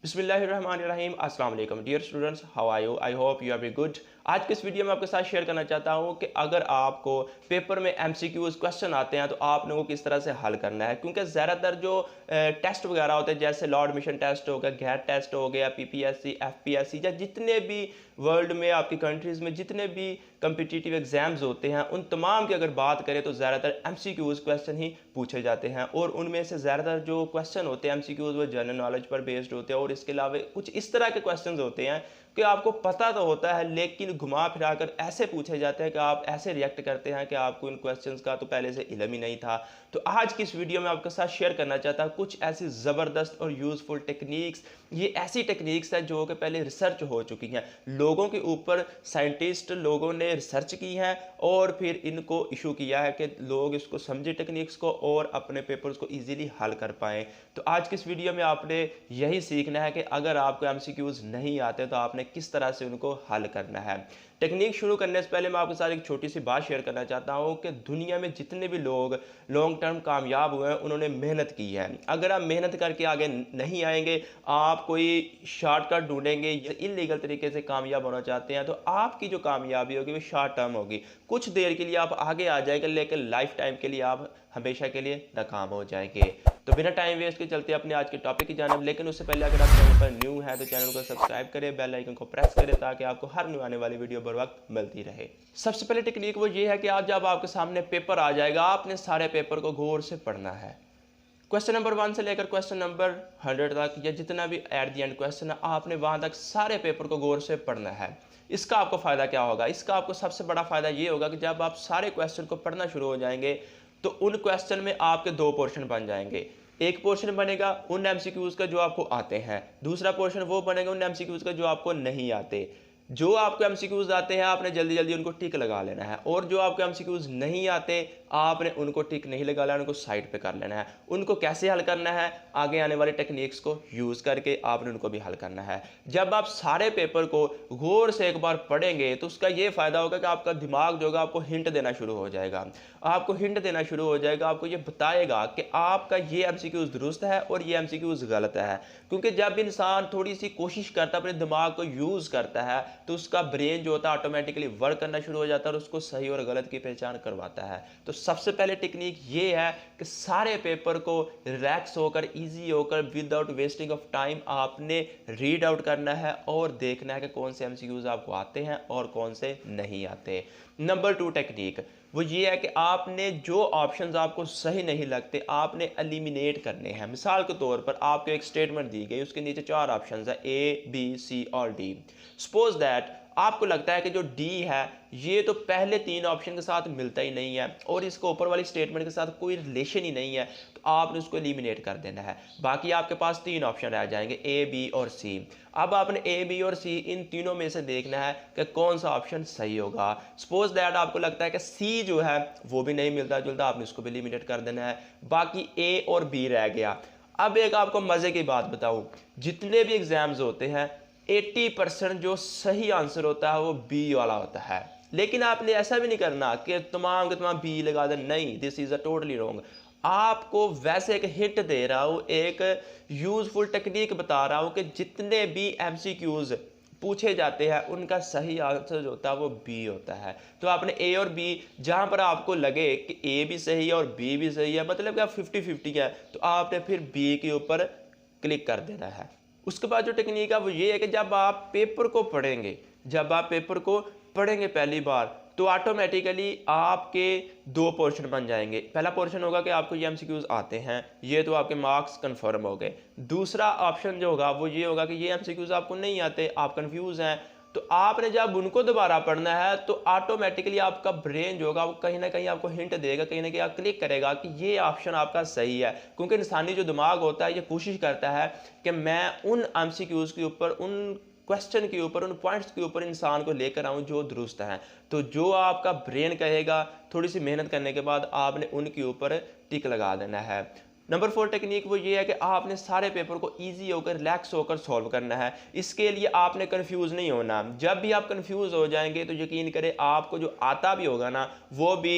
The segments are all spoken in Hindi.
बिस्मिल्लाहिर्रहमानिर्रहीम अस्सलाम वालेकुम dear students, how are you? I hope you are very good. आज के इस वीडियो में आपके साथ शेयर करना चाहता हूँ कि अगर आपको पेपर में एमसीक्यूज क्वेश्चन आते हैं तो आपने वो किस तरह से हल करना है, क्योंकि ज़्यादातर जो टेस्ट वगैरह होते हैं जैसे लॉ एडमिशन टेस्ट हो गया, गैट टेस्ट हो गया, पीपीएससी, एफपीएससी या जितने भी वर्ल्ड में आपकी कंट्रीज़ में जितने भी कम्पिटिटिव एग्जाम्स होते हैं उन तमाम की अगर बात करें तो ज़्यादातर एमसीक्यूज क्वेश्चन ही पूछे जाते हैं। और उनमें से ज़्यादातर जो क्वेश्चन होते हैं एमसीक्यूज वो जनरल नॉलेज पर बेस्ड होते हैं और इसके अलावा कुछ इस तरह के क्वेश्चंस होते हैं कि आपको पता तो होता है लेकिन घुमा फिरा कर ऐसे पूछे जाते हैं कि आप ऐसे रिएक्ट करते हैं कि आपको इन क्वेश्चंस का तो पहले से इल्म ही नहीं था। तो आज की इस वीडियो में आपके साथ शेयर करना चाहता हूं कुछ ऐसी ज़बरदस्त और यूज़फुल टेक्निक्स। ये ऐसी टेक्निक्स हैं जो कि पहले रिसर्च हो चुकी हैं, लोगों के ऊपर साइंटिस्ट लोगों ने रिसर्च की है और फिर इनको इशू किया है कि लोग इसको समझे टेक्निक्स को और अपने पेपर्स को ईजिली हल कर पाएँ। तो आज की इस वीडियो में आपने यही सीखना है कि अगर आपको एमसीक्यूज नहीं आते तो आपने किस तरह से उनको हल करना है। टेक्निक शुरू करने से पहले मैं आपके साथ एक छोटी सी बात शेयर करना चाहता हूं कि दुनिया में जितने भी लोग लॉन्ग टर्म कामयाब हुए हैं उन्होंने मेहनत की है। अगर आप मेहनत करके आगे नहीं आएंगे, आप कोई शॉर्टकट ढूंढेंगे या इलीगल तरीके से कामयाब होना चाहते हैं तो आपकी जो कामयाबी होगी वो शॉर्ट टर्म होगी, कुछ देर के लिए आप आगे आ जाएंगे लेकिन लाइफ टाइम के लिए आप हमेशा के लिए नाकाम हो जाएंगे। तो बिना टाइम वेस्ट के चलते अपने आज के टॉपिक की जानिब, लेकिन उससे पहले अगर आप चैनल पर न्यू है तो चैनल को सब्सक्राइब करें, बेल आइकन को प्रेस करें ताकि आपको हर न्यू आने वाली वीडियो बर वक्त मिलती रहे। सबसे पहले टेक्निक वो ये है कि आज जब आपके सामने पेपर आ जाएगा आपने सारे पेपर को गौर से पढ़ना है। क्वेश्चन नंबर 1 से लेकर क्वेश्चन नंबर 100 तक या जितना भी एट द एंड क्वेश्चन है आपने वहां तक सारे पेपर को गौर से पढ़ना है। इसका आपको फायदा क्या होगा? इसका आपको सबसे बड़ा फायदा ये होगा कि जब आप सारे क्वेश्चन को पढ़ना शुरू हो जाएंगे तो उन क्वेश्चन में आपके दो पोर्शन बन जाएंगे। एक पोर्शन बनेगा उन एमसीक्यूज का जो आपको आते हैं, दूसरा पोर्शन वो बनेगा उन एमसीक्यूज का जो आपको नहीं आते। जो आपको एमसीक्यूज आते हैं आपने जल्दी जल्दी उनको टिक लगा लेना है और जो आपको एमसीक्यूज नहीं आते आपने उनको टिक नहीं लगा लेना, उनको साइड पे कर लेना है। उनको कैसे हल करना है? आगे आने वाले टेक्निक्स को यूज करके आपने उनको भी हल करना है। जब आप सारे पेपर को गौर से एक बार पढ़ेंगे तो उसका ये फायदा होगा कि आपका दिमाग जो होगा आपको हिंट देना शुरू हो जाएगा। आपको हिंट देना शुरू हो जाएगा, आपको ये बताएगा कि आपका ये एमसीक्यूज दुरुस्त है और ये एमसीक्यूज गलत है। क्योंकि जब इंसान थोड़ी सी कोशिश करता है, अपने दिमाग को यूज करता है तो उसका ब्रेन जो होता है ऑटोमेटिकली वर्क करना शुरू हो जाता है और उसको सही और गलत की पहचान करवाता है। तो सबसे पहले टेक्निक ये है कि सारे पेपर को रिलैक्स होकर, इजी होकर, विदाउट वेस्टिंग ऑफ टाइम आपने रीड आउट करना है और देखना है कि कौन से एमसीक्यूज आपको आते हैं और कौन से नहीं आते। नंबर 2 टेक्निक वो ये है कि आपने जो ऑप्शंस आपको सही नहीं लगते आपने एलिमिनेट करने हैं। मिसाल के तौर पर आपको एक स्टेटमेंट दी गई, उसके नीचे 4 ऑप्शंस है ए, बी, सी और डी। सपोज दैट आपको लगता है कि जो डी है ये तो पहले 3 ऑप्शन के साथ मिलता ही नहीं है और इसको ऊपर वाली स्टेटमेंट के साथ कोई रिलेशन ही नहीं है, तो आपने उसको एलिमिनेट कर देना है। बाकी आपके पास 3 ऑप्शन रह जाएंगे ए, बी और सी। अब आपने ए, बी और सी इन तीनों में से देखना है कि कौन सा ऑप्शन सही होगा। सपोज दैट आपको लगता है कि सी जो है वो भी नहीं मिलता जुलता, आपने उसको भी एलिमिनेट कर देना है। बाकी ए और बी रह गया। अब एक आपको मजे की बात बताऊं, जितने भी एग्जाम्स होते हैं 80% जो सही आंसर होता है वो बी वाला होता है। लेकिन आपने ऐसा भी नहीं करना कि तमाम के तमाम बी लगा दें, नहीं, this is a totally wrong. आपको वैसे एक हिंट दे रहा हूं, एक यूजफुल टेक्निक बता रहा हूं कि जितने भी एमसीक्यूज पूछे जाते हैं उनका सही आंसर जो होता है वो बी होता है। तो आपने ए और बी जहां पर आपको लगे कि ए भी सही है और बी भी सही है, मतलब कि आप 50-50 है, तो आपने फिर बी के ऊपर क्लिक कर देना है। उसके बाद जो टेक्निक है वो ये है कि जब आप पेपर को पढ़ेंगे पहली बार तो ऑटोमेटिकली आपके 2 पोर्शन बन जाएंगे। पहला पोर्शन होगा कि आपको ये एमसीक्यूज आते हैं, ये तो आपके मार्क्स कंफर्म हो गए। दूसरा ऑप्शन जो होगा वो ये होगा कि ये एमसीक्यूज आपको नहीं आते, आप कंफ्यूज हैं, तो आपने जब उनको दोबारा पढ़ना है तो ऑटोमेटिकली आपका ब्रेन जो होगा वो कहीं ना कहीं आपको हिंट देगा, कहीं ना कहीं आप क्लिक करेगा कि ये ऑप्शन आपका सही है। क्योंकि इंसानी जो दिमाग होता है ये कोशिश करता है कि मैं उन एमसीक्यूज के ऊपर, उन क्वेश्चन के ऊपर, उन पॉइंट्स के ऊपर इंसान को लेकर आऊं जो दुरुस्त हैं। तो जो आपका ब्रेन कहेगा थोड़ी सी मेहनत करने के बाद आपने उनके ऊपर टिक लगा देना है। नंबर 4 टेक्निक वो ये है कि आपने सारे पेपर को इजी होकर, रिलैक्स होकर सॉल्व करना है। इसके लिए आपने कंफ्यूज नहीं होना। जब भी आप कंफ्यूज हो जाएंगे तो यकीन करें आपको जो आता भी होगा ना वो भी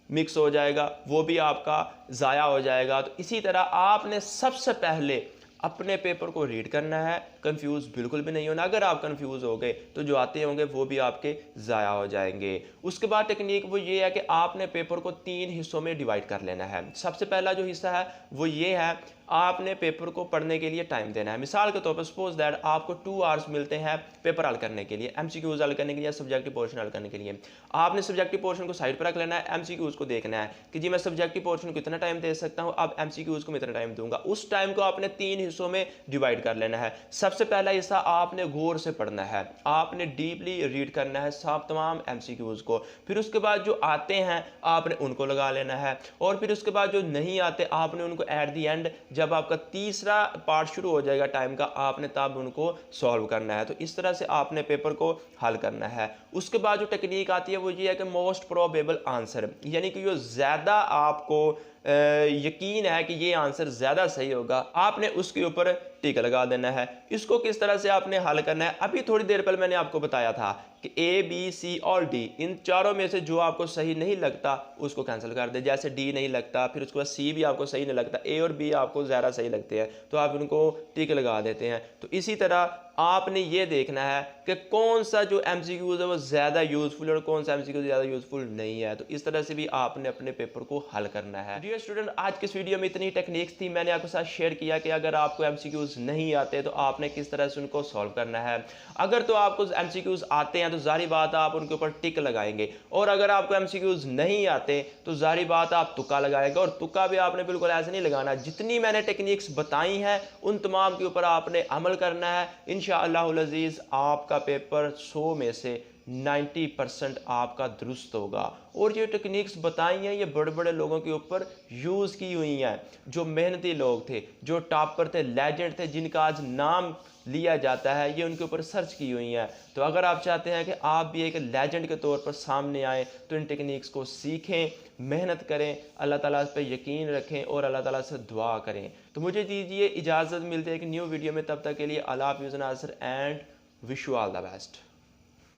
मिक्स हो जाएगा, वो भी आपका ज़ाया हो जाएगा। तो इसी तरह आपने सबसे पहले अपने पेपर को रीड करना है, कंफ्यूज बिल्कुल भी नहीं होना। अगर आप कंफ्यूज हो गए तो जो आते होंगे वो भी आपके ज़ाया हो जाएंगे। उसके बाद टेक्निक वो ये है कि आपने पेपर को 3 हिस्सों में डिवाइड कर लेना है। सबसे पहला जो हिस्सा है वो ये है, आपने पेपर को पढ़ने के लिए टाइम देना है। मिसाल के तौर पर सपोज दैट आपको 2 आवर्स मिलते हैं पेपर हल करने के लिए, एमसीक्यूज हल करने के लिए, सब्जेक्टिव पोर्शन हल करने के लिए। आपने सब्जेक्टिव पोर्शन को साइड पर रख लेना है, एमसीक्यूज को देखना है कि जी मैं सब्जेक्टिव पोर्शन को इतना टाइम दे सकता हूं, अब एमसीक्यूज को मैं इतना टाइम दूंगा। उस टाइम को आपने 3 हिस्सों में डिवाइड कर लेना है। सबसे पहला हिस्सा आपने गौर से पढ़ना है, आपने डीपली रीड करना है सब तमाम एमसीक्यूज को। फिर उसके बाद जो आते हैं आपने उनको लगा लेना है, और फिर उसके बाद जो नहीं आते आपने उनको एट दी एंड, जब आपका तीसरा पार्ट शुरू हो जाएगा टाइम का, आपने तब उनको सॉल्व करना है। तो इस तरह से आपने पेपर को हल करना है। उसके बाद जो टेक्निक आती है वो ये है कि मोस्ट प्रोबेबल आंसर, यानी कि जो ज़्यादा आपको यकीन है कि ये आंसर ज़्यादा सही होगा, आपने उसके ऊपर टिक लगा देना है। इसको किस तरह से आपने हल करना है, अभी थोड़ी देर पहले मैंने आपको बताया था कि ए बी सी और डी, इन चारों में से जो आपको सही नहीं लगता उसको कैंसिल कर दे। जैसे डी नहीं लगता, फिर उसके बाद सी भी आपको सही नहीं लगता, ए और बी आपको ज़्यादा सही लगते हैं तो आप उनको टिक लगा देते हैं। तो इसी तरह आपने ये देखना है कि कौन सा जो एमसीक्यूज है वो ज़्यादा यूज़फुल है और कौन सा एमसीक्यूज ज़्यादा यूज़फुल नहीं है। तो इस तरह से भी आपने अपने पेपर को हल करना है। डियर स्टूडेंट, आज के इस वीडियो में इतनी टेक्निक्स थी, मैंने आपके साथ शेयर किया कि अगर आपको एमसीक्यूज नहीं आते तो आपने किस तरह से उनको सॉल्व करना है। अगर तो आपको एमसीक्यूज आते हैं तो जारी बात है आप उनके ऊपर टिक लगाएंगे, और अगर आपको एमसीक्यूज नहीं आते तो जारी बात है आप तुक्का लगाएंगे। और तुक्का भी आपने बिल्कुल ऐसे नहीं लगाना, जितनी मैंने टेक्निक्स बताई हैं उन तमाम के ऊपर आपने अमल करना है। इंशाअल्लाह अज़ीज़ आपका पेपर 100 में से 90% आपका दुरुस्त होगा। और ये टेक्निक्स बताई हैं ये बड़े बड़े लोगों के ऊपर यूज़ की हुई हैं, जो मेहनती लोग थे, जो टॉपर थे, लेजेंड थे, जिनका आज नाम लिया जाता है, ये उनके ऊपर सर्च की हुई हैं। तो अगर आप चाहते हैं कि आप भी एक लेजेंड के तौर पर सामने आएँ तो इन टेक्निक्स को सीखें, मेहनत करें, अल्लाह ताला पे यकीन रखें और अल्लाह ताला से दुआ करें। तो मुझे दीजिए इजाज़त, मिलते हैं एक न्यू वीडियो में, तब तक के लिए अल्लाह हाफ़िज़ Nazir and wish you all the best.